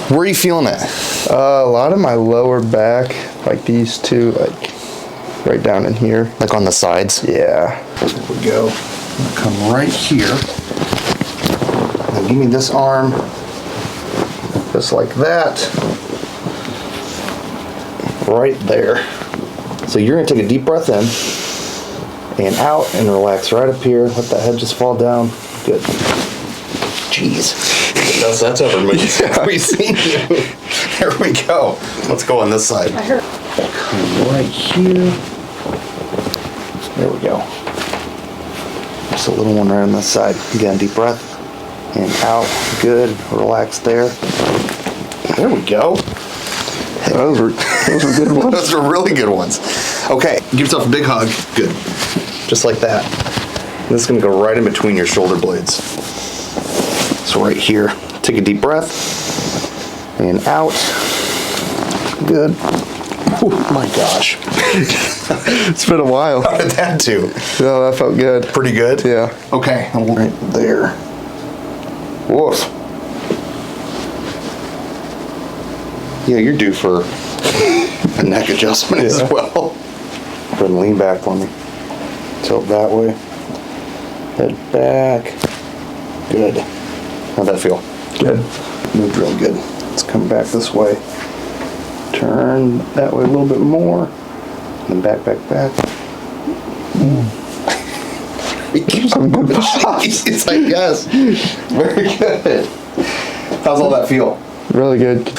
Where are you feeling it? A lot of my lower back, like these two, like right down in here. Like on the sides? Yeah. There we go. Come right here. Now give me this arm. Just like that. Right there. So you're gonna take a deep breath in and out and relax right up here. Let that head just fall down. Good. Jeez. That's ever we've seen you. There we go. Let's go on this side. Come right here. There we go. Just a little one right on this side. Again, deep breath and out. Good. Relax there. There we go. Those were good ones. Those are really good ones. Okay, give yourself a big hug. Good. Just like that. This is going to go right in between your shoulder blades. So right here, take a deep breath and out. Good. Oh my gosh. It's been a while. How did that do? No, that felt good. Pretty good? Yeah. Okay, and right there. Woof. Yeah, you're due for a neck adjustment as well. Go ahead and lean back for me. Tilt that way. Head back. Good. How'd that feel? Good. Moved real good. Let's come back this way. Turn that way a little bit more. And back, back, back. Some good pops. It's like, yes. Very good. How's all that feel? Really good.